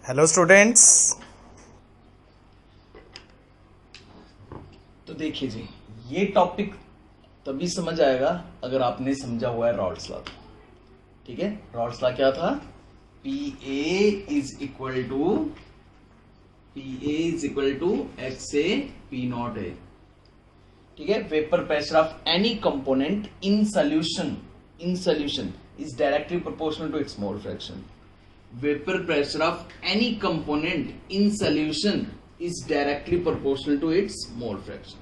Hello students. तो देखिए जी, ये टॉपिक तभी समझ आएगा अगर आपने समझा हुआ है रॉल्स लॉ। ठीक है, रॉल्स लॉ क्या था? P A is equal to X A P not A. ठीक है, vapour pressure of any component in solution is directly proportional to its mole fraction. Vapor pressure of any component in solution is directly proportional to its mole fraction.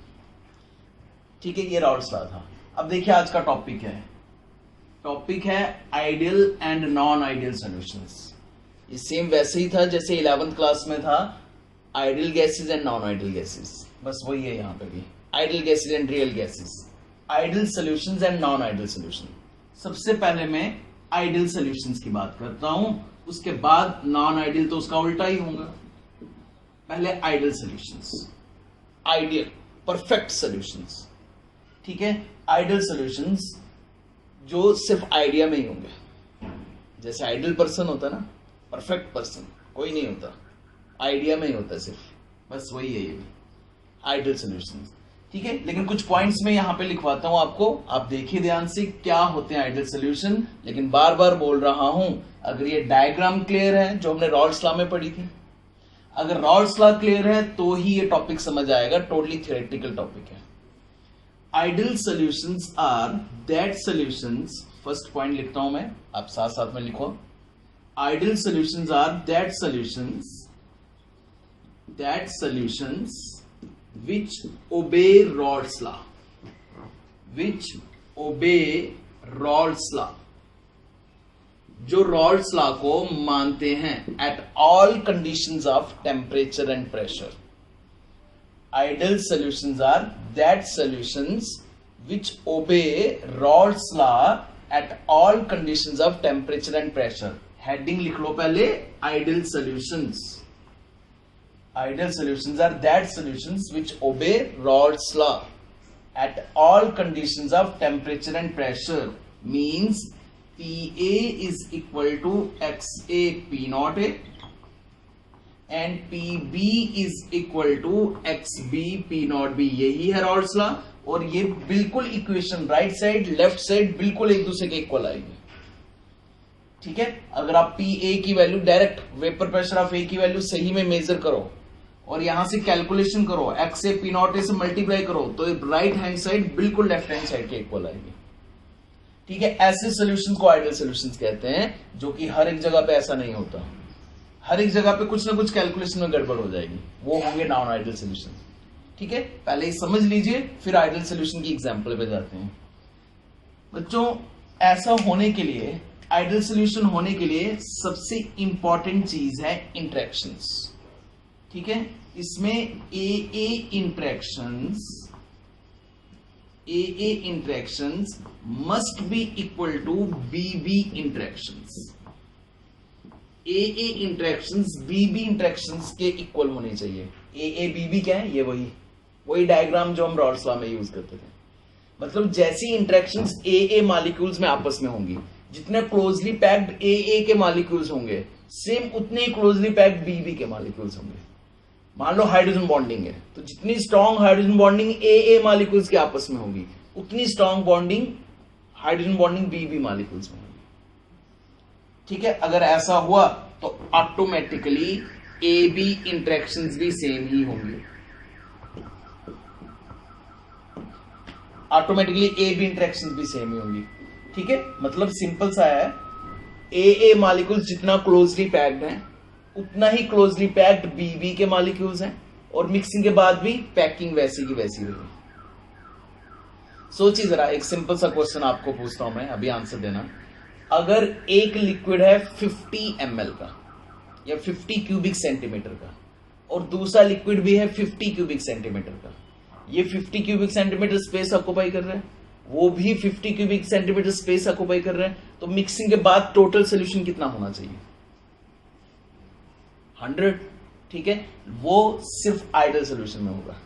ठीक है, ये Rawls law था। अब देखिए आज का टॉपिक है ideal and non ideal solutions. ये सेम वैसे ही था जैसे 11th क्लास में था ideal gases and non ideal gases, बस वही है यहाँ पे भी, ideal gases and real gases, ideal solutions and non ideal solution. सबसे पहले मैं आइडियल सॉल्यूशंस की बात करता हूं, उसके बाद नॉन आइडियल तो उसका उल्टा ही होगा। पहले ideal solutions, ideal perfect solutions. ठीक है, आइडियल सॉल्यूशंस जो सिर्फ आइडिया में ही होंगे। जैसे आइडियल पर्सन होता है ना, परफेक्ट पर्सन कोई नहीं होता, आइडिया में ही होता है सिर्फ, बस वही है ये भी आइडियल सॉल्यूशंस। ठीक है, लेकिन कुछ पॉइंट्स में यहां पे लिखवाता हूं आपको, आप देखिए ध्यान से क्या होते हैं आइडियल सॉल्यूशन। लेकिन बार बार बोल रहा हूं, अगर ये डायग्राम क्लियर है जो हमने रॉल्स लॉ में पढ़ी थी, अगर रॉल्स लॉ क्लियर है तो ही ये टॉपिक समझ आएगा। टोटली थियोरेटिकल टॉपिक है। Ideal solutions are that solutions, first point लिखता हूं मैं, आप साथ साथ में लिखो। Ideal solutions are that solutions which obey Raoult's law, जो रॉल्स लॉ को मानते हैं at all conditions of temperature and pressure. Ideal solutions are that solutions which obey Raoult's law at all conditions of temperature and pressure। Heading लिख लो पहले, ideal solutions. Ideal solutions are that solutions which obey Raoult's law at all conditions of temperature and pressure, means PA is equal to XA P naught A and PB is equal to XB P naught B। यही है Raoult's law, और ये बिल्कुल equation right side left side बिल्कुल एक दूसरे के equal आएगी। ठीक है, अगर आप PA की value direct vapour pressure of A की वैल्यू सही में मेजर करो और यहां से कैलकुलेशन करो, एक्स ए पी नॉट ए से मल्टीप्लाई करो, तो राइट हैंड साइड बिल्कुल लेफ्ट हैंड साइड के इक्वल आएगी। ठीक है, ऐसे सॉल्यूशंस को आइडियल सॉल्यूशंस कहते हैं, जो कि हर एक जगह पे ऐसा नहीं होता, हर एक जगह पे कुछ ना कुछ कैलकुलेशन में गड़बड़ हो जाएगी, वो होंगे नॉन आइडियल सॉल्यूशन। ठीक है, पहले ही समझ लीजिए, फिर आइडियल सॉल्यूशन की एग्जांपल पे जाते हैं। बच्चों, ऐसा होने के लिए, आइडियल सॉल्यूशन होने के लिए सबसे इंपॉर्टेंट चीज है इंटरेक्शंस। ठीक है, इसमें AA interactions must be equal to BB interactions. AA interactions BB interactions के इक्वल होने चाहिए। AA BB क्या है? ये वही डायग्राम जो हम रॉल्स लॉ में यूज करते थे। मतलब जैसी इंटरेक्शंस AA मॉलिक्यूल्स में आपस में होंगी, जितने क्लोजली पैक्ड AA के मॉलिक्यूल्स होंगे, सेम उतने ही क्लोजली पैक्ड BB के मॉलिक्यूल्स होंगे। मान लो हाइड्रोजन बॉन्डिंग है, तो जितनी strong hydrogen bonding AA molecules के आपस में होगी, उतनी strong bonding hydrogen bonding BB molecules में होगी। ठीक है, अगर ऐसा हुआ तो ऑटोमेटिकली AB इंटरेक्शंस भी सेम ही होंगी, ऑटोमेटिकली AB इंटरेक्शंस भी सेम ही होंगी। ठीक है, मतलब सिंपल सा है, AA मॉलिक्यूल्स जितना क्लोजली पैक्ड है उतना ही क्लोजली पैक्ड BB के मॉलिक्यूल्स हैं, और मिक्सिंग के बाद भी पैकिंग वैसी की वैसी रही। सोचिए जरा, एक सिंपल सा क्वेश्चन आपको पूछता हूं मैं, अभी आंसर देना। अगर एक लिक्विड है 50 ml का या 50 क्यूबिक सेंटीमीटर का, और दूसरा लिक्विड भी है 50 क्यूबिक सेंटीमीटर का, ये 50 क्यूबिक सेंटीमीटर स्पेस ऑक्युपाई कर रहे हैं, वो भी 50 क्यूबिक सेंटीमीटर स्पेस ऑक्युपाई कर रहे हैं, तो मिक्सिंग के बाद टोटल सोल्यूशन कितना होना चाहिए? 100। ठीक है, वो सिर्फ आइडियल सॉल्यूशन में होगा।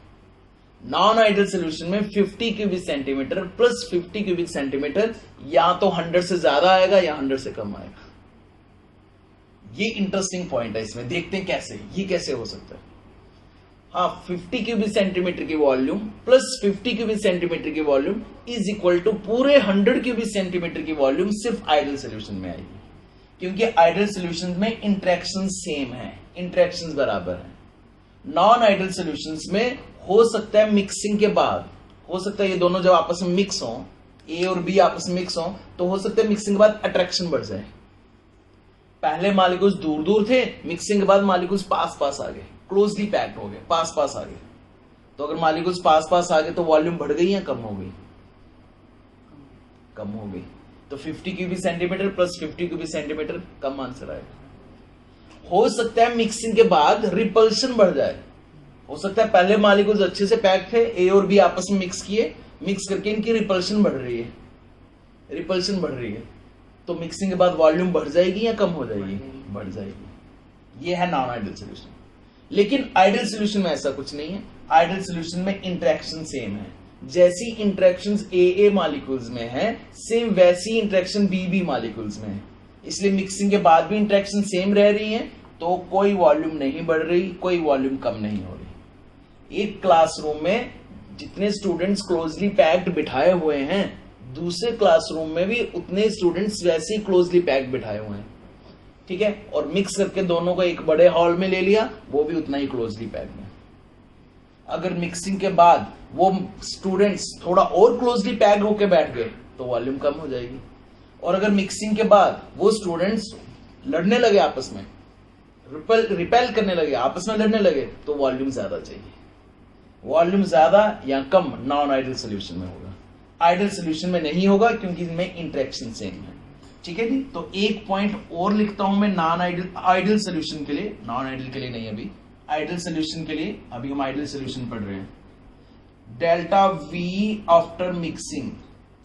नॉन आइडियल सॉल्यूशन में 50 cubic centimetre plus 50 cubic centimetre या तो 100 से ज्यादा आएगा या 100 से कम आएगा। ये इंटरेस्टिंग पॉइंट है इसमें, देखते हैं कैसे, ये कैसे हो सकता है। हाँ, 50 क्यूबिक सेंटीमीटर की वॉल्यूम प्लस 50 क्यूबिक सेंटीमीटर की वॉल्यूम इज इक्वल टू पूरे 100 क्यूबिक सेंटीमीटर की वॉल्यूम सिर्फ आइडियल सोल्यूशन में आएगी, क्योंकि आइडियल सोल्यूशन में इंटरेक्शन सेम है, इंटरेक्शन बराबर है। नॉन आइडियल सोल्यूशंस में हो सकता है मिक्सिंग के बाद, हो सकता है ये दोनों जब आपस में मिक्स हो, ए और बी आपस में मिक्स हो, तो हो सकता है मिक्सिंग के बाद अट्रैक्शन बढ़ जाए। पहले मॉलिक्यूल्स दूर दूर थे, मिक्सिंग के बाद मॉलिक्यूल्स पास पास आ गए, क्लोजली पैक्ड हो गए, पास पास आ गए। तो अगर मॉलिक्यूल्स पास पास आ गए तो वॉल्यूम बढ़ गई या कम हो गई? कम हो गई। तो 50 cubic centimetre plus 50 cubic centimetre कम आंसर आएगा। हो सकता है मिक्सिंग के बाद रिपल्शन बढ़ जाए, हो सकता है पहले मॉलिक्यूल्स अच्छे से पैक थे, ए और बी आपस में मिक्स किए, मिक्स करके इनकी रिपल्शन बढ़ रही है, रिपल्शन बढ़ रही है, तो मिक्सिंग के बाद वॉल्यूम बढ़ जाएगी या कम हो जाएगी? बढ़ जाएगी। ये है नॉन आइडियल सोल्यूशन। लेकिन आइडियल सोल्यूशन में ऐसा कुछ नहीं है। आइडियल सोल्यूशन में इंटरेक्शन सेम है, जैसी इंटरेक्शंस ए मॉलिक्यूल्स में है सेम वैसी इंटरेक्शन बी मॉलिक्यूल्स में है, इसलिए मिक्सिंग के बाद भी इंटरेक्शन सेम रह रही है, तो कोई वॉल्यूम नहीं बढ़ रही, कोई वॉल्यूम कम नहीं हो रही। एक क्लासरूम में जितने स्टूडेंट्स क्लोजली पैक्ड बिठाए हुए हैं, दूसरे क्लासरूम में भी उतने स्टूडेंट्स वैसे ही क्लोजली पैक्ड बिठाए हुए हैं, ठीक है, और मिक्स करके दोनों को एक बड़े हॉल में ले लिया, वो भी उतना ही क्लोजली पैक्ड है। अगर मिक्सिंग के बाद वो स्टूडेंट्स थोड़ा और क्लोजली पैक्ड होकर बैठ गए तो वॉल्यूम कम हो जाएगी, और अगर मिक्सिंग के बाद वो स्टूडेंट्स लड़ने लगे आपस में, रिपेल करने लगे, आपस में लड़ने लगे, तो वॉल्यूम ज्यादा चाहिए। वॉल्यूम ज्यादा या कम नॉन आइडियल सोल्यूशन में होगा, आइडियल सोल्यूशन में नहीं होगा, क्योंकि इनमें इंटरेक्शन सेम है। ठीक है जी, तो एक पॉइंट और लिखता हूं मैं नॉन आइडियल, आइडियल सोल्यूशन के लिए, नॉन आइडियल के लिए नहीं, अभी आइडियल सोल्यूशन के लिए, अभी हम आइडियल सोल्यूशन पढ़ रहे हैं। Delta V after mixing,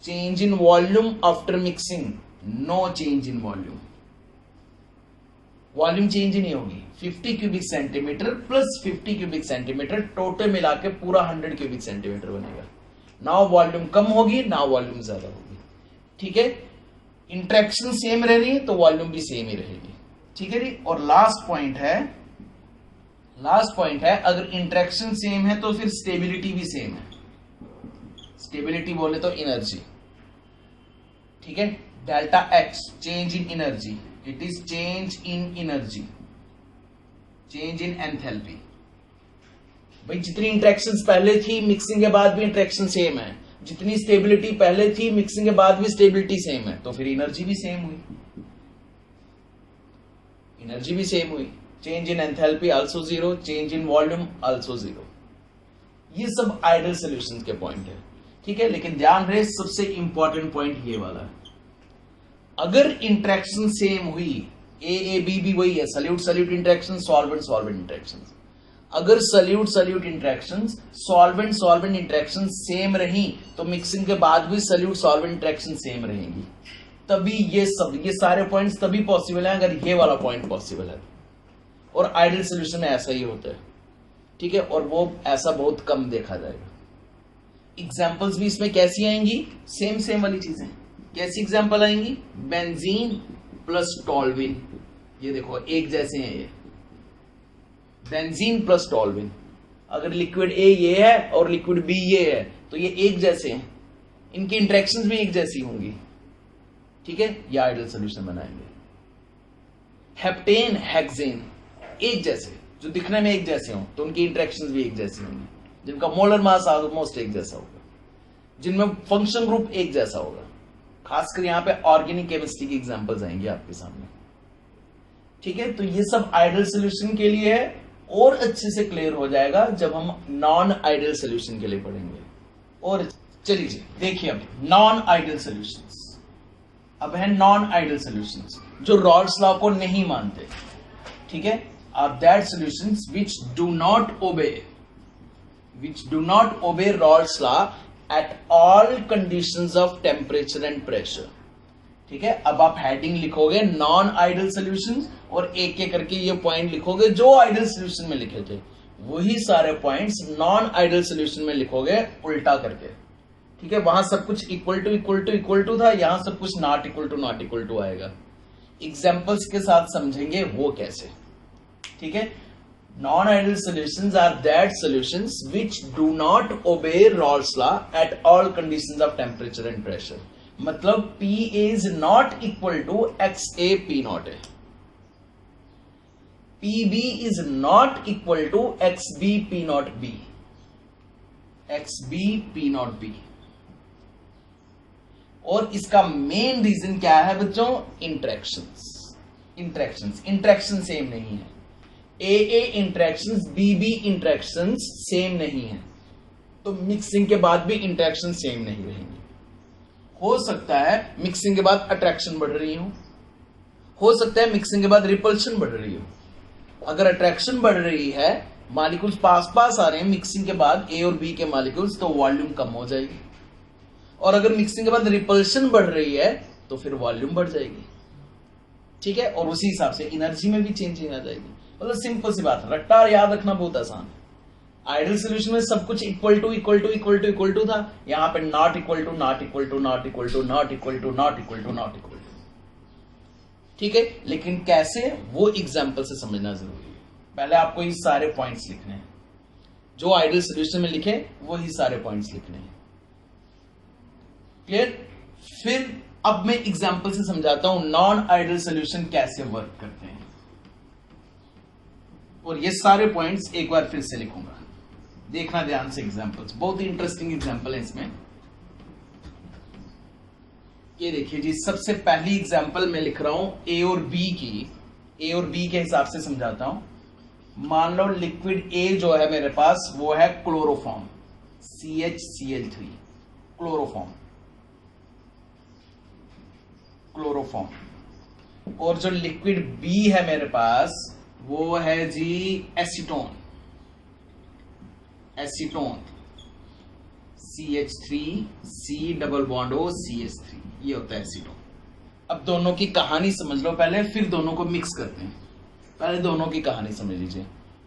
change in volume after mixing, no change in volume, volume change ही नहीं होगी। 50 cubic centimetre plus 50 cubic centimetre total मिला के पूरा 100 क्यूबिक सेंटीमीटर बनेगा। ना वॉल्यूम कम होगी ना वॉल्यूम ज्यादा होगी, ठीक है। इंटरेक्शन सेम रह रही है तो वॉल्यूम भी सेम ही रहेगी, ठीक है जी। और लास्ट पॉइंट है अगर इंटरेक्शन सेम है तो फिर स्टेबिलिटी भी सेम है। स्टेबिलिटी बोले तो एनर्जी, ठीक है। Delta x change in energy, it is change in energy, change in enthalpy. भाई जितनी इंटरेक्शंस पहले थी मिक्सिंग के बाद भी इंटरेक्शन सेम है, जितनी स्टेबिलिटी पहले थी मिक्सिंग के बाद भी स्टेबिलिटी सेम है, तो फिर एनर्जी भी सेम हुई, एनर्जी भी सेम हुई। Change in enthalpy also zero, change in volume also zero. ये सब आइडियल सॉल्यूशंस के पॉइंट है, ठीक है। लेकिन ध्यान रहे सबसे इंपॉर्टेंट पॉइंट ये वाला है, अगर इंटरेक्शन सेम हुई, ए बी वही है, solute solute interaction, solvent solvent interaction, अगर solute solute interaction, solvent solvent interaction same रही तो मिक्सिंग के बाद भी सल्यूट सॉल्वेंट इंटरेक्शन सेम रहेंगी। तभी ये सारे पॉइंट्स तभी पॉसिबल है अगर ये वाला पॉइंट पॉसिबल है, और आइडियल सॉल्यूशन में ऐसा ही होता है, ठीक है। और वो ऐसा बहुत कम देखा जाएगा। एग्जांपल्स भी इसमें कैसी आएंगी, सेम वाली चीजें। कैसी एग्जांपल आएंगी, बेंजीन प्लस टॉल्विन, ये देखो एक जैसे हैं ये, बेंजीन प्लस टॉल्विन। अगर लिक्विड ए ये है और लिक्विड बी ये है तो ये एक जैसे हैं, इनकी इंटरेक्शंस भी एक जैसी होंगी, ठीक है। ये आइडियल सॉल्यूशन बनाएंगे। हेप्टेन हेक्सेन एक जैसे, जो दिखने में एक जैसे हों तो उनकी इंटरेक्शंस भी एक जैसी होंगी, जिनका मोलर मास ऑलमोस्ट एक जैसा होगा, जिनमें फंक्शन ग्रुप एक जैसा होगा। खासकर यहां पे ऑर्गेनिक केमिस्ट्री की एग्जांपल्स आएंगे आपके सामने, ठीक है। तो ये सब आइडियल सॉल्यूशन के लिए है, और अच्छे से क्लियर हो जाएगा जब हम नॉन आइडियल सॉल्यूशन के लिए पढ़ेंगे। और चलिए जी देखिए अब नॉन आइडियल सॉल्यूशंस, अब है नॉन आइडियल सॉल्यूशंस जो रॉल्स लॉ को नहीं मानते, ठीक है। Are that solutions which do not obey Raoult's law at all conditions of temperature and pressure, ठीक है। अब आप हेडिंग लिखोगे नॉन आइडियल सॉल्यूशंस और एक एक करके ये पॉइंट लिखोगे जो आइडियल सॉल्यूशन में लिखे थे, वही सारे पॉइंट्स नॉन आइडियल सॉल्यूशन में लिखोगे उल्टा करके, ठीक है। वहां सब कुछ इक्वल टू था, यहां सब कुछ नॉट इक्वल टू आएगा। एग्जाम्पल्स के साथ समझेंगे वो कैसे, ठीक है। Non ideal solutions are that solutions which do not obey Raoult's law at all conditions of temperature and pressure. मतलब P is not equal to XA P not है, PB is not equal to XB P naught B, XB P naught B। और इसका main reason क्या है बच्चों? Interaction same नहीं है। AA interactions BB interactions same नहीं है, तो मिक्सिंग के बाद भी इंटरेक्शन सेम नहीं रहेंगे। हो सकता है मिक्सिंग के बाद अट्रैक्शन बढ़ रही हो सकता है मिक्सिंग के बाद रिपल्शन बढ़ रही हो। अगर अट्रैक्शन बढ़ रही है, मॉलिक्यूल्स पास पास आ रहे हैं मिक्सिंग के बाद A और B के मॉलिक्यूल्स, तो वॉल्यूम कम हो जाएगी। और अगर मिक्सिंग के बाद रिपल्शन बढ़ रही है तो फिर वॉल्यूम बढ़ जाएगी, ठीक है। और उसी हिसाब से एनर्जी में भी चेंजिंग आ जाएगी। मतलब सिंपल सी बात, रट्टा याद रखना बहुत आसान है। आइडियल सॉल्यूशन में सब कुछ इक्वल टू था, यहां पे नॉट इक्वल टू, ठीक है। लेकिन कैसे, वो एग्जाम्पल से समझना जरूरी है। पहले आपको ये सारे पॉइंट्स लिखने हैं, जो आइडियल सॉल्यूशन में लिखे वही सारे पॉइंट्स लिखने हैं, क्लियर। फिर अब मैं एग्जाम्पल से समझाता हूं नॉन आइडियल सॉल्यूशन कैसे वर्क करते हैं, और ये सारे पॉइंट्स एक बार फिर से लिखूंगा, देखना ध्यान से। एग्जाम्पल्स बहुत ही इंटरेस्टिंग एग्जाम्पल है इसमें। ये देखिए जी, सबसे पहली एग्जाम्पल मैं लिख रहा हूं A और B की। A और B के हिसाब से समझाता हूं। मान लो लिक्विड A जो है मेरे पास वो है क्लोरोफॉर्म, CHCl3, क्लोरोफॉर्म। और जो लिक्विड B है मेरे पास वो है जी acetone, CH3C double bond O CH3, ये होता है एसीटोन। अब दोनों की कहानी समझ लो पहले, फिर दोनों को मिक्स करते हैं। पहले दोनों की कहानी समझ लीजिए।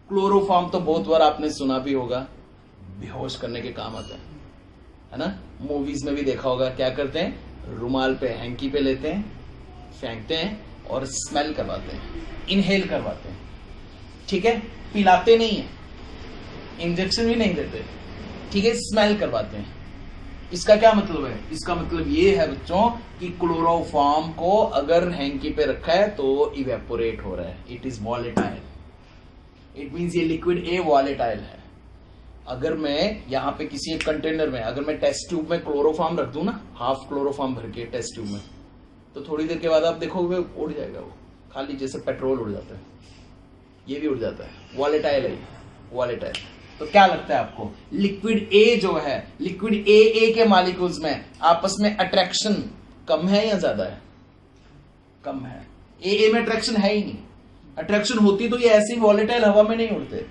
क्लोरोफॉर्म तो बहुत बार आपने सुना भी होगा, बेहोश करने के काम आता है ना। मूवीज में भी देखा होगा, क्या करते हैं, रुमाल पे हैंकी पे लेते हैं, फेंकते हैं और स्मेल करवाते हैं, इनहेल करवाते हैं, ठीक है। पिलाते नहीं है, इंजेक्शन भी नहीं देते, ठीक है, स्मेल करवाते हैं। इसका क्या मतलब है? इसका मतलब ये है बच्चों कि क्लोरोफॉर्म को अगर हैंकी पे रखा है तो इवेपोरेट हो रहा है, it is volatile. It means ये लिक्विड ए वॉलेटाइल है। अगर मैं यहाँ पे किसी एक कंटेनर में, अगर मैं टेस्ट ट्यूब में क्लोरोफॉर्म रख दूं ना, हाफ क्लोरोफॉर्म भर के टेस्ट ट्यूब में, तो थोड़ी देर के बाद आप देखोगे उड़ जाएगा वो, खाली जैसे पेट्रोल उड़ जाता है, ये भी उड़ जाता है। वॉलेटाइल है, वॉलेटाइल। तो क्या लगता है आपको, लिक्विड ए जो है, लिक्विड ए के मॉलिक्यूल्स में आपस में अट्रैक्शन कम है या ज्यादा है? कम है। ए में अट्रैक्शन है ही नहीं। अट्रैक्शन होती तो ये ऐसे ही वॉलेटाइल हवा में नहीं उड़ते,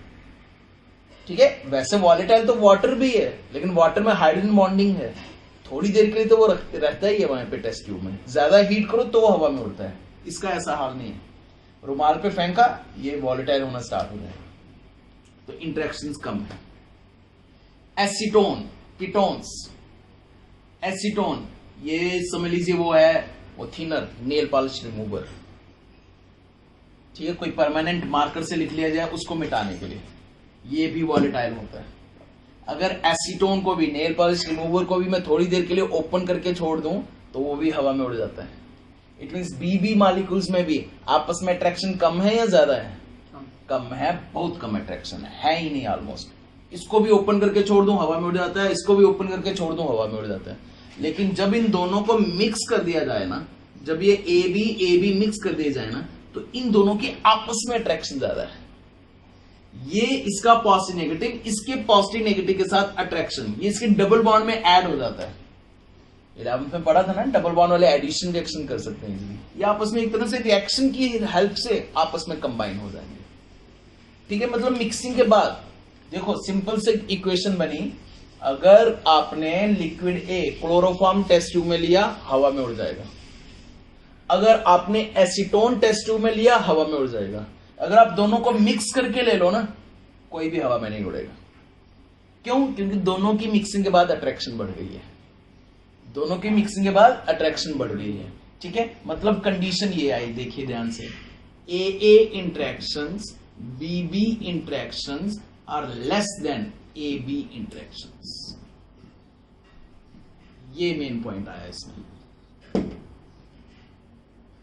ठीक है। वैसे वॉलेटाइल तो वाटर भी है, लेकिन वाटर में हाइड्रोजन बॉन्डिंग है, थोड़ी देर के लिए तो वो रहता ही है वहां पे टेस्ट ट्यूब में। ज्यादा हीट करो तो हवा में उड़ता है, इसका ऐसा हाल नहीं है। रुमाल पे फेंका, ये वॉलेटाइल होना स्टार्ट हो जाएगा, तो इंटरेक्शंस कम है। एसीटोन, कीटोन्स, एसीटोन ये समझ लीजिए वो है वो थिनर, नेल पॉलिश रिमूवर, ठीक है। कोई परमानेंट मार्कर से लिख लिया जाए उसको मिटाने के लिए, ये भी वॉलेटाइल होता है। अगर एसीटोन को भी, नेल पॉलिश रिमूवर को भी मैं थोड़ी देर के लिए ओपन करके छोड़ दूं तो वो भी हवा में उड़ जाता है। इट मींस बीबी मॉलिक्यूल्स में भी आपस में अट्रैक्शन कम है या ज्यादा है? कम है, बहुत कम अट्रैक्शन है ही नहीं ऑलमोस्ट। इसको भी ओपन करके छोड़ दूं हवा में उड़ जाता है, इसको भी ओपन करके छोड़ दूं हवा में उड़ जाता है। लेकिन जब इन दोनों को मिक्स कर दिया जाए ना, जब ये ए बी मिक्स कर दिया जाए ना, तो इन दोनों के आपस में अट्रैक्शन ज्यादा है। ये इसका पॉजिटिव नेगेटिव, इसके पॉजिटिव नेगेटिव के साथ अट्रैक्शन, ये इसके डबल बॉन्ड में ऐड हो जाता है। 11th में पढ़ा था ना, डबल बॉन्ड वाले एडिशन रिएक्शन कर सकते हैं। ये आपस में एक तरह से रिएक्शन की हेल्प से आपस में कंबाइन हो जाएंगे, ठीक है। मतलब मिक्सिंग के बाद देखो सिंपल से इक्वेशन बनी, अगर आपने liquid A chloroform test tube में लिया, हवा में उड़ जाएगा। अगर आपने एसीटोन टेस्ट ट्यूब में लिया, हवा में उड़ जाएगा। अगर आप दोनों को मिक्स करके ले लो ना, कोई भी हवा में नहीं उड़ेगा। क्यों? क्योंकि दोनों की मिक्सिंग के बाद अट्रैक्शन बढ़ गई है, दोनों की मिक्सिंग के बाद अट्रैक्शन बढ़ गई है। ठीक है, मतलब कंडीशन ये आई, देखिए ध्यान से, A interactions B interactions are less than A B interactions. ये मेन पॉइंट आया इसमें,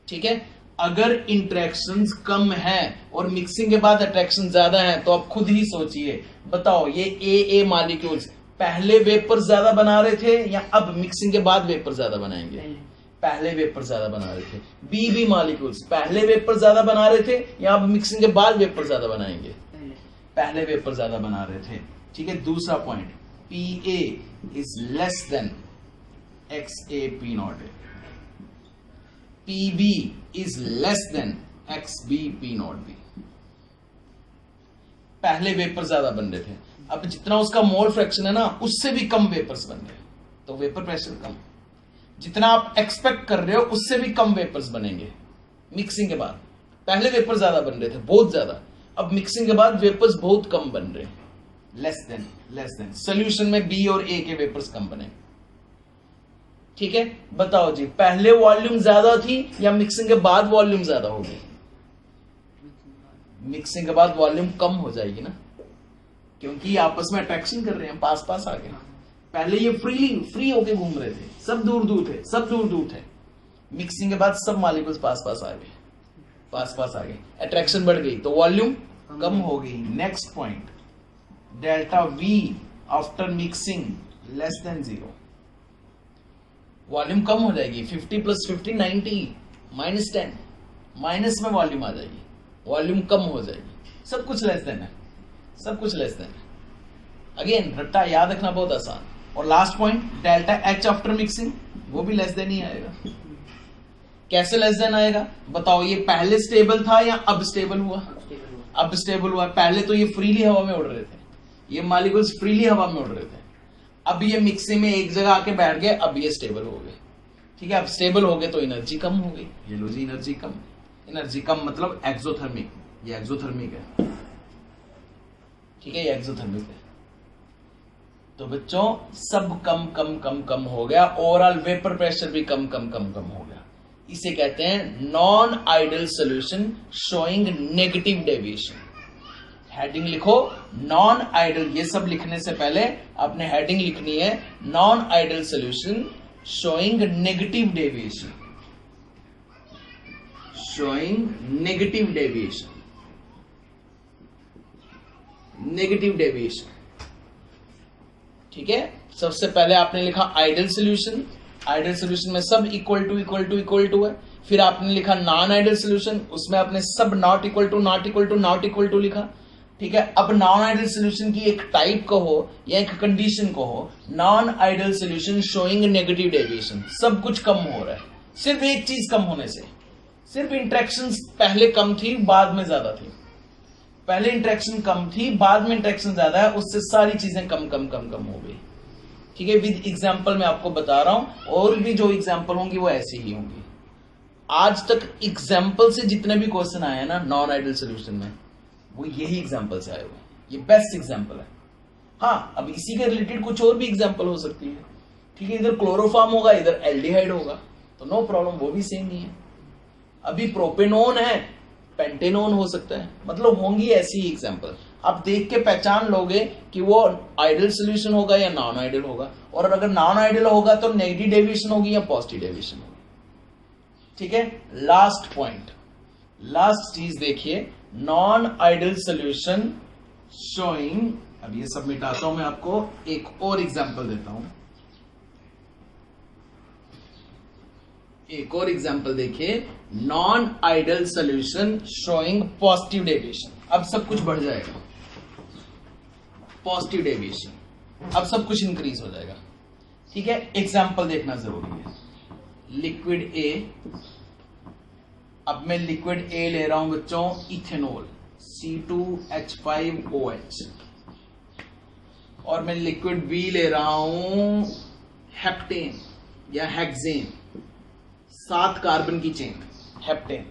ठीक है। अगर इंटरेक्शंस कम है और मिक्सिंग के बाद अट्रैक्शन ज्यादा है तो आप खुद ही सोचिए, बताओ ये ए मॉलिक्यूल्स पहले वेपर ज्यादा बना रहे थे या अब मिक्सिंग के बाद वेपर ज्यादा बनाएंगे? पहले वेपर ज्यादा बना रहे थे। बी मॉलिक्यूल्स पहले वेपर ज्यादा बना रहे थे या अब मिक्सिंग के बाद वेपर ज्यादा बनाएंगे? पहले वेपर ज्यादा बना रहे थे, ठीक है। दूसरा point, P A is less than X A P not A, P B is less than X B P not B. पहले वेपर ज्यादा बन रहे थे, अब जितना उसका मोल फ्रैक्शन है ना उससे भी कम वेपर्स बन रहे हैं, तो वेपर प्रेशर कम। जितना आप एक्सपेक्ट कर रहे हो उससे भी कम वेपर्स बनेंगे मिक्सिंग के बाद। पहले वेपर ज्यादा बन रहे थे, बहुत ज्यादा, अब मिक्सिंग के बाद वेपर्स बहुत कम बन रहे हैं, लेस देन। सोल्यूशन में बी और ए के वेपर्स कम बने, ठीक है। बताओ जी, पहले वॉल्यूम ज्यादा थी या मिक्सिंग के बाद वॉल्यूम ज्यादा होगी? मिक्सिंग के बाद वॉल्यूम कम हो जाएगी ना, क्योंकि आपस में अट्रैक्शन कर रहे हैं, पास पास आ गए। पहले ये फ्री होके घूम रहे थे, सब दूर दूर थे। मिक्सिंग के बाद सब मॉलिक्यूल्स पास पास आ गए, अट्रैक्शन बढ़ गई तो वॉल्यूम कम हो गई। Next point, delta V after mixing less than 0, volume कम हो जाएगी। 50 + 50 90 -10, माइनस में वॉल्यूम आ जाएगी, वॉल्यूम कम हो जाएगी। सब कुछ लेस देन है, अगेन रट्टा याद रखना बहुत आसान। और last point, delta H after mixing, वो भी लेस देन ही आएगा। कैसे लेस देन आएगा बताओ? ये पहले स्टेबल था या अब स्टेबल हुआ? अब स्टेबल हुआ। पहले तो ये फ्रीली हवा में उड़ रहे थे, ये मॉलिक्यूल्स फ्रीली हवा में उड़ रहे थे, अब ये मिक्सिंग में एक जगह आके बैठ गए, अब ये स्टेबल हो गए, ठीक है। अब स्टेबल हो गए तो एनर्जी कम हो गई, ये लो जी एनर्जी कम मतलब एक्सोथर्मिक, ये एक्सोथर्मिक है, ठीक है, ये एक्सोथर्मिक है। तो बच्चों सब कम हो गया, ओवरऑल वेपर प्रेशर भी कम हो गया। इसे कहते हैं non ideal solution showing negative deviation. Heading लिखो नॉन आइडल, ये सब लिखने से पहले आपने हेडिंग लिखनी है non ideal solution showing negative deviation, negative deviation, ठीक है। सबसे पहले आपने लिखा आइडल सॉल्यूशन, आइडल सॉल्यूशन में सब इक्वल टू है। फिर आपने लिखा नॉन आइडल सॉल्यूशन, उसमें आपने सब नॉट इक्वल टू लिखा, ठीक है। अब नॉन आइडल सॉल्यूशन की एक टाइप कहो या एक कंडीशन कहो, non ideal solution showing negative deviation. सब कुछ कम हो रहा है, सिर्फ एक चीज कम होने से, सिर्फ इंटरेक्शंस पहले कम थी बाद में ज्यादा थी, पहले इंटरेक्शन कम थी बाद में इंटरेक्शन ज्यादा है, उससे सारी चीजें कम हो गई, ठीक है। विद एग्जांपल मैं आपको बता रहा हूं, और भी जो एग्जांपल होंगी वो ऐसी ही होंगी। आज तक एग्जांपल से जितने भी क्वेश्चन आए हैं ना नॉन आइडल सॉल्यूशन में, वो यही एग्जांपल से आए हुए, ये बेस्ट एग्जांपल है। हाँ, अब इसी के रिलेटेड कुछ और भी एग्जांपल हो सकती है, ठीक है। इधर क्लोरोफॉर्म होगा, इधर एल्डिहाइड होगा, तो नो प्रॉब्लम, वो भी सेम ही है। अभी प्रोपेनोन है, पेंटेनोन हो सकता है, मतलब होंगी ऐसी ही एग्जांपल। आप देख के पहचान लोगे कि वो आइडल सॉल्यूशन होगा या नॉन आइडल होगा, और अगर नॉन आइडल होगा तो नेगेटिव डेविएशन होगी या पॉजिटिव डेविएशन होगी, ठीक है। लास्ट पॉइंट, लास्ट चीज देखिए, नॉन आइडल सॉल्यूशन शोइंग, अब ये सब मिटाता हूं मैं, आपको एक और एग्जांपल देता हूं। एक और एग्जांपल देखिए, non ideal solution showing positive deviation. अब सब कुछ बढ़ जाएगा, पॉजिटिव डेविएशन, अब सब कुछ इंक्रीज हो जाएगा, ठीक है। एग्जांपल देखना जरूरी है। लिक्विड ए, अब मैं लिक्विड ए ले रहा हूं बच्चों, इथेनॉल C2H5OH, और मैं लिक्विड बी ले रहा हूं हेप्टेन या हेक्सेन, 7 कार्बन की चेन हेप्टेन।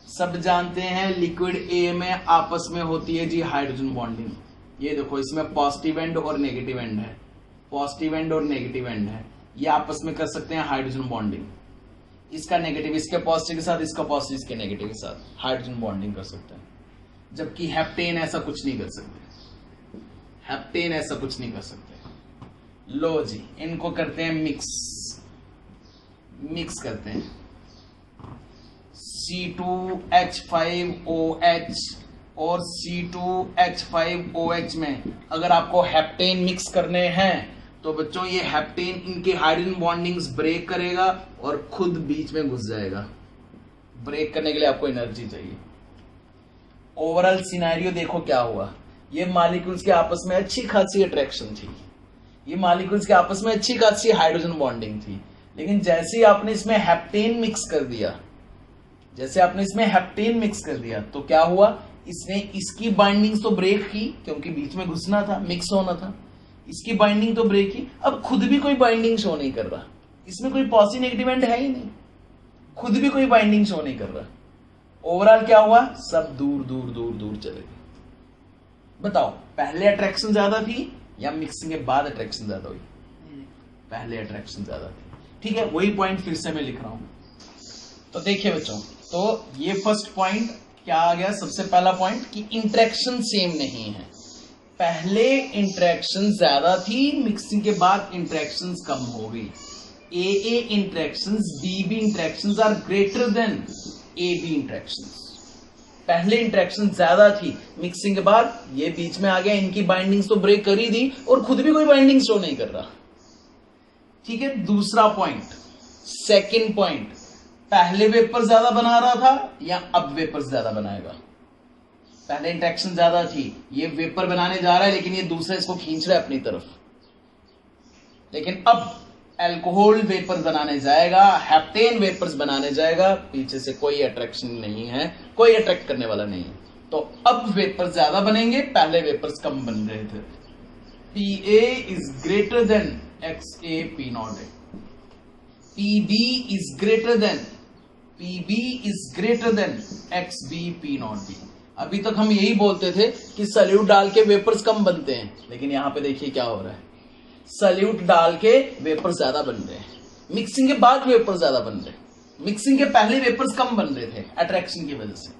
सब जानते हैं लिक्विड ए में आपस में होती है जी हाइड्रोजन बॉन्डिंग। ये देखो इसमें पॉजिटिव एंड और नेगेटिव एंड है, ये आपस में कर सकते हैं हाइड्रोजन बॉन्डिंग। इसका नेगेटिव इसके पॉजिटिव के साथ, इसका पॉजिटिव इसके नेगेटिव के साथ हाइड्रोजन बॉन्डिंग कर सकता है, जबकि हेप्टेन ऐसा कुछ नहीं कर सकते, हेप्टेन ऐसा कुछ नहीं कर सकते। लो जी, इनको करते हैं मिक्स करते हैं। C2H5OH और C2H5OH में अगर आपको हेप्टेन मिक्स करने हैं तो बच्चों ये हेप्टेन इनके हाइड्रोजन बॉन्डिंग्स ब्रेक करेगा और खुद बीच में घुस जाएगा। ब्रेक करने के लिए आपको एनर्जी चाहिए। ओवरऑल सिनेरियो देखो क्या हुआ, ये मॉलिक्यूल्स के आपस में अच्छी खासी अट्रैक्शन थी, ये मॉलिक्यूल्स के आपस में अच्छी खासी हाइड्रोजन बॉन्डिंग थी, लेकिन जैसे ही आपने इसमें हेप्टेन मिक्स कर दिया, जैसे आपने इसमें हेप्टेन मिक्स कर दिया तो क्या हुआ, इसने इसकी बाइंडिंग्स तो ब्रेक की क्योंकि बीच में घुसना था, मिक्स होना था, इसकी बाइंडिंग तो ब्रेक की, अब खुद भी कोई बाइंडिंग शो नहीं कर रहा, इसमें कोई पॉजिटिव नेगेटिव एंड है ही नहीं, खुद भी कोई बाइंडिंग शो नहीं कर रहा। ओवरऑल क्या हुआ, सब दूर दूर दूर दूर चले गए। बताओ पहले अट्रैक्शन ज्यादा थी या मिक्सिंग के बाद अट्रैक्शन ज्यादा हुई? पहले अट्रैक्शन ज्यादा थी। ठीक है, वही पॉइंट फिर से मैं लिख रहा हूं। तो देखिए बच्चों, तो ये फर्स्ट पॉइंट क्या आ गया, सबसे पहला पॉइंट कि इंटरेक्शन सेम नहीं है। पहले इंटरेक्शन ज्यादा थी, मिक्सिंग के बाद इंटरेक्शन कम हो गई। AA interactions BB interactions are greater than AB interactions. पहले इंटरेक्शन ज्यादा थी, मिक्सिंग के बाद ये बीच में आ गया, इनकी बाइंडिंग्स तो ब्रेक कर ही दी और खुद भी कोई बाइंडिंग शो नहीं कर रहा। ठीक है, दूसरा पॉइंट, सेकंड पॉइंट, पहले वेपर ज्यादा बना रहा था या अब वेपर ज्यादा बनाएगा? पहले इंटरेक्शन ज्यादा थी, ये वेपर बनाने जा रहा है लेकिन ये दूसरा इसको खींच रहा है अपनी तरफ, लेकिन अब अल्कोहल वेपर बनाने जाएगा, हेप्टेन वेपर्स बनाने जाएगा, पीछे से कोई अट्रैक्शन नहीं है, कोई अट्रैक्ट करने वाला नहीं है, तो अब वेपर ज्यादा बनेंगे, पहले वेपर्स कम बन रहे थे। PA is greater than XA P0 है, PB is greater than XB P0B। अभी तक हम यही बोलते थे कि सल्यूट डाल के वेपर्स कम बनते हैं, लेकिन यहां पे देखिए क्या हो रहा है, सल्यूट डाल के वेपर ज्यादा बन रहे हैं, मिक्सिंग के बाद वेपर ज्यादा बन रहे हैं, मिक्सिंग के पहले वेपर्स कम बन रहे थे अट्रैक्शन की वजह से।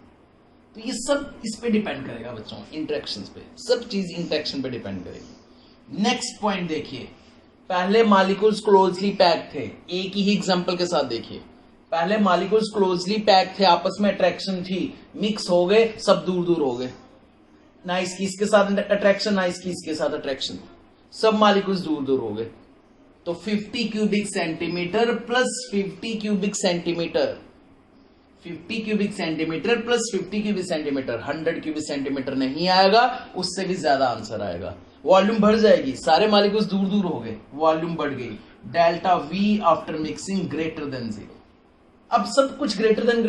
तो ये सब इस पे डिपेंड करेगा बच्चों, इंटरेक्शंस पे, सब चीज इंटरेक्शन पे डिपेंड करेगी। नेक्स्ट पॉइंट देखिए, पहले मॉलिक्यूल्स क्लोजली पैक थे, एक ही एग्जांपल के साथ देखिए, पहले मॉलिक्यूल्स क्लोजली पैक थे, आपस में अट्रैक्शन थी, मिक्स हो गए, सब दूर दूर हो गए, ना इसकी इसके साथ अट्रैक्शन, ना इसकी इसके साथ अट्रैक्शन, सब मॉलिक्यूल्स दूर दूर हो गए। तो 50 cubic centimetre plus 50 cubic centimetre, 50 cubic centimetre plus 50 cubic centimetre, 100 cubic centimetre नहीं आएगा, उससे भी ज्यादा आंसर आएगा। वॉल्यूम बढ़ जाएगी, सारे मॉलिक्यूल्स दूर दूर हो गए, वॉल्यूम बढ़ गई, delta V after mixing greater than 0। अब सब कुछ ग्रेटर देन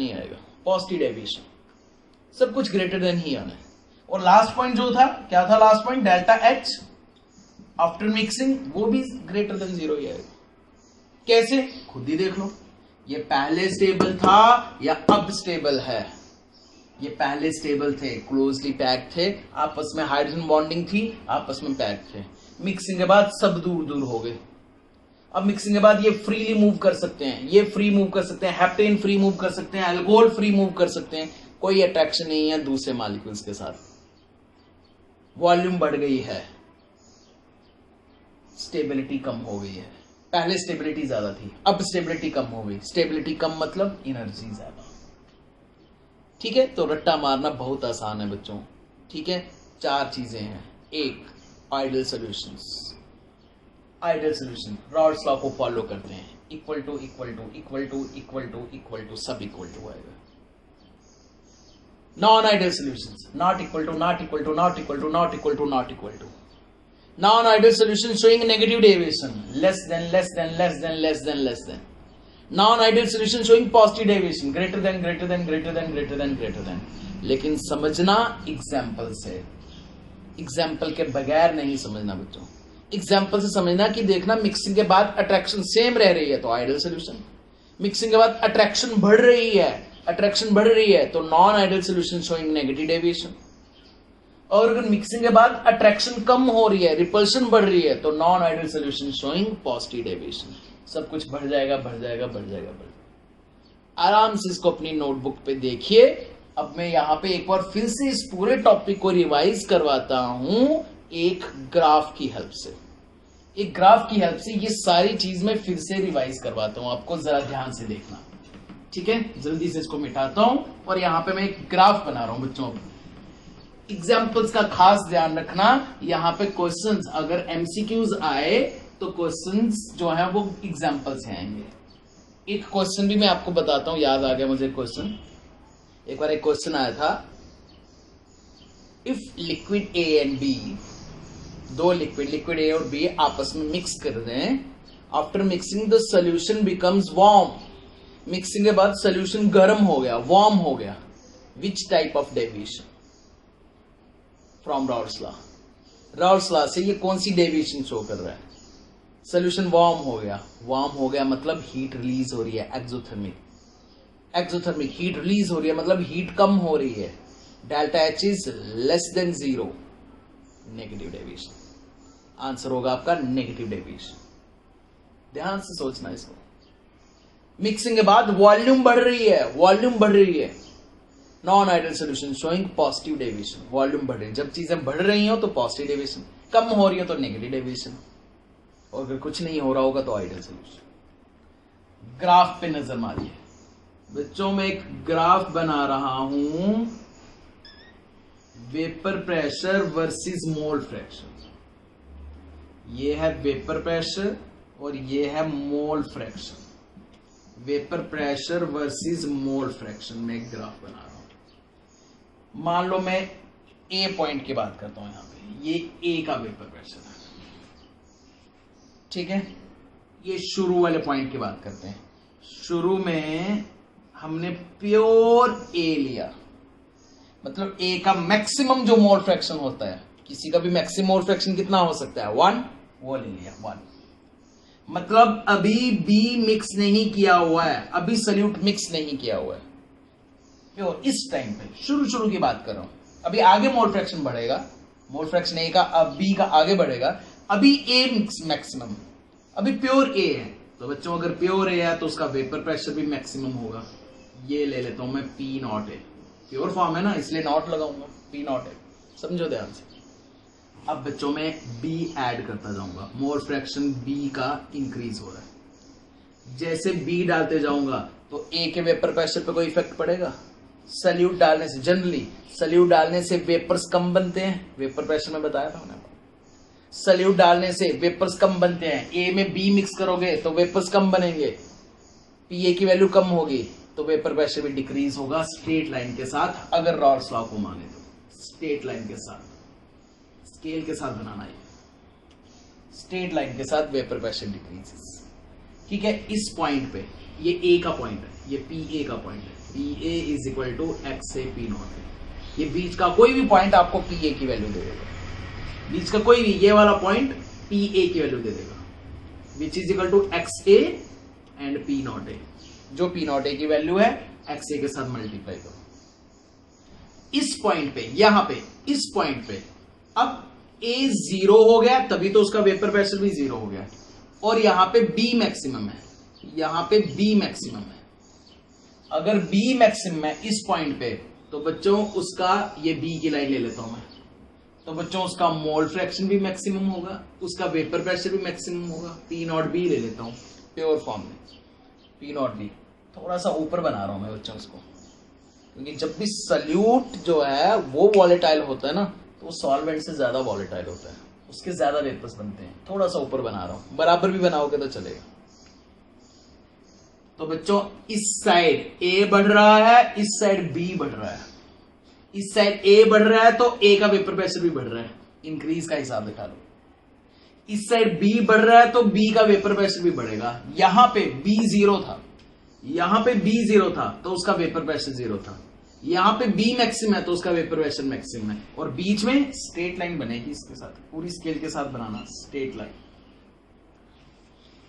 ही आएगा, पॉजिटिव डेविएशन, सब कुछ ग्रेटर देन ही आना है। और लास्ट पॉइंट जो था, क्या था last point, delta H after mixing, वो भी ग्रेटर देन 0 ही आएगा। कैसे, खुद ही देख लो, ये पहले स्टेबल था या अब स्टेबल है? ये पहले स्टेबल थे, क्लोजली पैक थे, आपस में हाइड्रोजन बॉन्डिंग थी, आपस में पैक थे, मिक्सिंग के बाद सब दूर दूर हो गए। अब मिक्सिंग के बाद ये फ्रीली मूव कर सकते हैं, ये फ्री मूव कर सकते हैं, हेप्टेन फ्री मूव कर सकते हैं, अल्कोहल फ्री मूव कर सकते हैं, कोई अट्रैक्शन नहीं है दूसरे मॉलिक्यूल्स के साथ। वॉल्यूम बढ़ गई है, स्टेबिलिटी कम हो गई है, पहले स्टेबिलिटी ज्यादा थी, अब स्टेबिलिटी कम हो गई, स्टेबिलिटी कम मतलब एनर्जी ज्यादा। ठीक है, तो रट्टा मारना बहुत आसान है बच्चों। ठीक है, 4 चीजें हैं। एक, ideal solutions, ideal solution Raoult's law को फॉलो करते हैं, इक्वल टू सब इक्वल टू आएगा। Non ideal solutions, not equal to non ideal solution showing negative deviation, less than non ideal solution showing positive deviation, greater than. लेकिन समझना example से, example के बगैर नहीं समझना बच्चों, एग्जाम्पल से समझना कि देखना मिक्सिंग के बाद अट्रैक्शन सेम रह रही है तो आइडियल सॉल्यूशन, मिक्सिंग के बाद अट्रैक्शन बढ़ रही है तो non ideal solution showing negative deviation, और अगर मिक्सिंग के बाद अट्रैक्शन कम हो रही है, रिपल्शन बढ़ रही है, तो non ideal solution showing positive deviation. सब कुछ बढ़ जाएगा, बढ़ जाएगा, बढ़ जाएगा, बढ़ जाएगा। आराम से इसको अपनी नोटबुक पे देखिए। अब मैं यहाँ पे एक बार फिर से इस पूरे टॉपिक को रिवाइज करवाता हूं एक ग्राफ की हेल्प से। एक ग्राफ की हेल्प से ये सारी चीज मैं फिर से रिवाइज करवाता हूं, आपको जरा ध्यान से देखना, ठीक है। जल्दी से इसको मिटाता हूं और यहाँ पे मैं एक ग्राफ बना रहा हूं बच्चों। एग्जाम्पल्स का खास ध्यान रखना, यहाँ पे क्वेश्चंस अगर एमसीक्यूज आए तो क्वेश्चंस जो है वो एग्जाम्पल से आएंगे। एक क्वेश्चन भी मैं आपको बताता हूं, याद आ गया मुझे क्वेश्चन। एक बार एक क्वेश्चन आया था, if liquid A and B, दो लिक्विड ए और बी आपस में मिक्स कर दें, after mixing the solution becomes warm, mixing के बाद सोल्यूशन गर्म हो गया, वार्म हो गया, which type of deviation from Raoult's law. Raoult's law से ये कौन सी डेविएशन शो कर रहा है? सोल्यूशन वार्म हो गया मतलब हीट रिलीज हो रही है, एक्सोथर्मिक हीट रिलीज हो रही है मतलब हीट कम हो रही है। Delta H is less than 0, negative deviation. Answer होगा आपका नेगेटिव डेविएशन। ध्यान से सोचना इसको। मिक्सिंग के बाद वॉल्यूम बढ़ रही है, non ideal solution showing positive deviation. Volume बढ़ रही है, जब चीजें बढ़ रही हो तो पॉजिटिव डेविएशन, कम हो रही हो तो नेगेटिव डेविएशन, और अगर कुछ नहीं हो रहा होगा तो आइडियल सोल्यूशन। ग्राफ पे नजर मारिए बच्चों, मैं एक ग्राफ बना रहा हूं, vapour pressure versus mole fraction. ये है वेपर प्रेशर और ये है mole fraction. Vapour pressure versus mole fraction में एक ग्राफ बना रहा हूं। मान लो मैं ए पॉइंट की बात करता हूं, यहां पे ये ए का वेपर प्रेशर है, ठीक है। ये शुरू वाले पॉइंट की बात करते हैं। शुरू में हमने प्योर ए लिया, मतलब ए का मैक्सिमम जो मोल फ्रैक्शन होता है, किसी का भी मैक्सिमम मोल फ्रैक्शन कितना हो सकता है? 1, वो ले लिया 1। मतलब अभी बी मिक्स नहीं किया हुआ है, अभी सल्यूट मिक्स नहीं किया हुआ है प्योर। इस टाइम पे शुरू की बात कर रहा हूं। अभी आगे मोल फ्रैक्शन बढ़ेगा, मोल फ्रैक्शन ए का अब बी का आगे बढ़ेगा। अभी ए मिक्स मैक्सिमम, अभी प्योर ए है, तो बच्चों अगर प्योर ए है तो उसका वेपर प्रेशर भी मैक्सिमम होगा। ये ले लेता हूं मैं P not A, pure form है ना इसलिए नॉट लगाऊंगा, पी नॉट ए, समझो ध्यान से। अब बच्चों में बी ऐड करता जाऊंगा, मोल फ्रैक्शन बी का इंक्रीज हो रहा है। जैसे बी डालते जाऊंगा तो ए के वेपर प्रेशर पे कोई इफेक्ट पड़ेगा? सल्यूट डालने से, जनरली सल्यूट डालने से वेपर्स कम बनते हैं, वेपर प्रेशर में बताया था मैंने। सल्यूट डालने से वेपर्स कम बनते हैं। ए में बी मिक्स करोगे तो वेपर्स कम बनेंगे, पीए की वैल्यू कम होगी तो वेपर प्रेशर भी डिक्रीज होगा स्ट्रेट लाइन के साथ। अगर राउल्स लॉ को माने तो स्ट्रेट लाइन के साथ, स्केल के साथ बनाना है, स्ट्रेट लाइन के साथ वेपर प्रेशर डिक्रीजेस, ठीक है। इस पॉइंट पे ये ए का पॉइंट है, ये पी ए का पॉइंट है, P A is equal to X A P not है। ये बीच का कोई भी पॉइंट आपको पी ए की वैल्यू दे देगा, बीच का कोई भी ये वाला पॉइंट पी ए की वैल्यू दे देगा, which is equal to X A and P not A. जो पी नॉट ए की वैल्यू है एक्स ए के साथ मल्टीप्लाई करो। इस पॉइंट पे, यहां पे, इस पॉइंट पे अब ए 0 हो गया, तभी तो उसका वेपर प्रेशर भी 0 हो गया, और यहां पे बी मैक्सिमम है, यहां पे बी मैक्सिमम है। अगर बी मैक्सिमम है इस पॉइंट पे तो बच्चों उसका, ये बी की लाइन ले लेता हूं मैं, तो बच्चों उसका मोल फ्रैक्शन भी मैक्सिमम होगा, उसका वेपर प्रेशर भी मैक्सिमम होगा। पी नॉट बी ले लेता हूं प्योर फॉर्म में, पी नॉट बी थोड़ा सा ऊपर बना रहा हूं मैं बच्चों उसको, क्योंकि जब भी सल्यूट जो है वो वॉलेटाइल होता है ना, तो वो सॉल्वेंट से ज्यादा वॉलेटाइल होता है, उसके ज्यादा वेपर्स बनते हैं। थोड़ा सा ऊपर बना रहा हूं, बराबर भी बनाओगे तो चलेगा। तो बच्चों इस साइड ए बढ़ रहा है, इस साइड बी बढ़ रहा है। इस साइड ए बढ़ रहा है तो ए का वेपर प्रेशर भी बढ़ रहा है, इंक्रीज का हिसाब दिखा लो। इस साइड बी बढ़ रहा है तो बी का वेपर प्रेशर भी बढ़ेगा। यहां पे बी 0 था, यहां पे बी 0 था तो उसका वेपर प्रेशर 0 था। यहां पे बी मैक्सिमम है तो उसका वेपर प्रेशर मैक्सिमम है, और बीच में स्ट्रेट लाइन बनेगी इसके साथ, पूरी स्केल के साथ बनाना स्ट्रेट लाइन।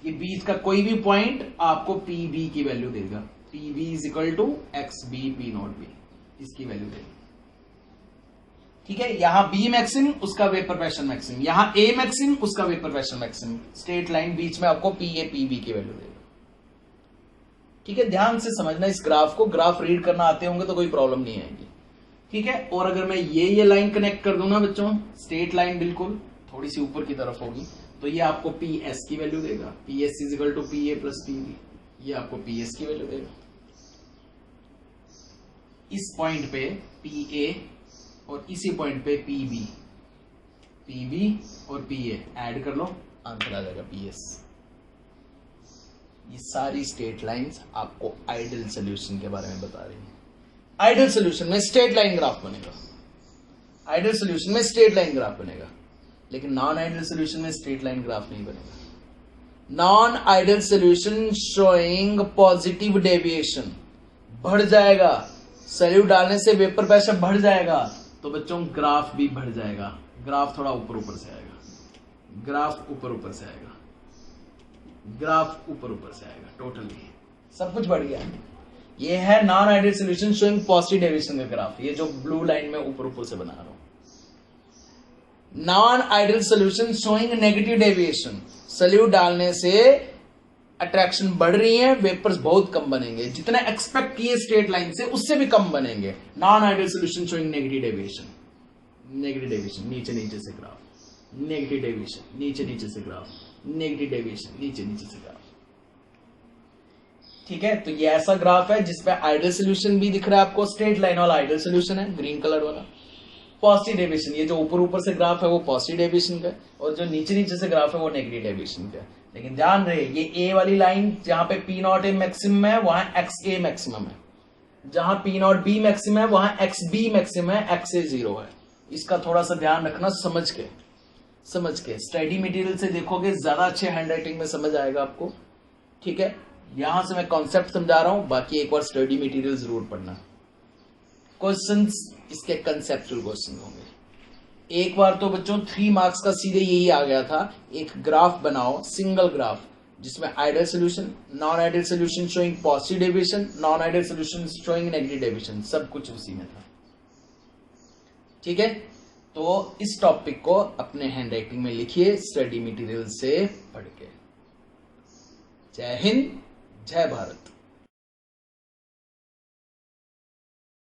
ये बीच का कोई भी पॉइंट आपको पी बी की वैल्यू देगा, P B is equal to X B P not B, इसकी वैल्यू देगा। ठीक है, यहां बी मैक्सिम उसका वेपर प्रेशर मैक्सिम, यहां ए मैक्सिम उसका vapour pressure maximum, straight line बीच में आपको पी ए पी बी की वैल्यू देगा। ठीक है, ध्यान से समझना इस ग्राफ को, ग्राफ रीड करना आते होंगे तो कोई प्रॉब्लम नहीं आएगी। ठीक है, और अगर मैं ये लाइन कनेक्ट कर दूं ना बच्चों, स्ट्रेट लाइन बिल्कुल थोड़ी सी ऊपर की तरफ होगी, तो ये आपको पी एस की वैल्यू देगा, P S is equal to P A plus P B, ये आपको पी एस की वैल्यू देगा। इस पॉइंट पे पी ए और इसी पॉइंट पे पी बी और पी ए ऐड कर लो, आंसर आ जाएगा पी एस। ये सारी स्ट्रेट लाइंस आपको आइडियल सॉल्यूशन के बारे में बता रही है। आइडियल सॉल्यूशन में स्ट्रेट लाइन ग्राफ बनेगा, आइडियल सॉल्यूशन में स्ट्रेट लाइन ग्राफ बनेगा, लेकिन नॉन आइडियल सॉल्यूशन में स्ट्रेट लाइन ग्राफ नहीं बनेगा। Non ideal solution showing positive deviation, बढ़ जाएगा, सॉल्यूट डालने से वेपर प्रेशर बढ़ जाएगा, तो बच्चों ग्राफ भी बढ़ जाएगा, ग्राफ थोड़ा ऊपर से आएगा, ग्राफ ऊपर से आएगा, ग्राफ ऊपर से आएगा, टोटली सब कुछ बढ़ गया। ये है non ideal solution showing positive deviation का ग्राफ, ये जो ब्लू लाइन में ऊपर से बना रहा हूं। Non ideal solution showing negative deviation, solute डालने से अट्रैक्शन बढ़ रही है, वेपर्स बहुत कम बनेंगे, जितना एक्सपेक्ट किए स्ट्रेट लाइन से उससे भी कम बनेंगे। Non ideal solution showing negative deviation, नीचे से ग्राफ, नेगेटिव डेविएशन नीचे से ग्राफ, नेगेटिव डेविएशन नीचे से ग्राफ। ठीक है, तो ये ऐसा ग्राफ है जिसपे आइडियल सॉल्यूशन भी दिख रहा है आपको, स्ट्रेट लाइन वाला आइडियल सॉल्यूशन है ग्रीन कलर वाला। पॉजिटिव डेविएशन, ये जो ऊपर से ग्राफ है वो पॉजिटिव डेविएशन का है, और जो नीचे से ग्राफ है वो नेगेटिव डेविएशन का है। लेकिन ध्यान रहे, ये ए वाली लाइन जहां पे पी नॉट ए मैक्सिमम है वहां एक्स ए मैक्सिमम है, जहां पी नॉट बी मैक्सिमम है वहां एक्स बी मैक्सिमम है, एक्स ए 0 है। इसका थोड़ा सा ध्यान रखना, समझ के स्टडी मटेरियल से देखोगे ज्यादा अच्छे हैंडराइटिंग में समझ आएगा आपको। ठीक है, यहां से मैं कॉन्सेप्ट समझा रहा हूं, बाकी एक बार स्टडी मटेरियल जरूर पढ़ना। क्वेश्चंस इसके कंसेप्चुअल क्वेश्चन होंगे। एक बार तो बच्चों 3 मार्क्स का सीधे यही आ गया था, एक ग्राफ बनाओ, सिंगल ग्राफ, जिसमें ideal solution, non ideal solution showing positive deviation, non ideal solution showing negative deviation, सब कुछ उसी में था। ठीक है, तो इस टॉपिक को अपने हैंडराइटिंग में लिखिए स्टडी मटेरियल से पढ़ के। जय हिंद, जय भारत।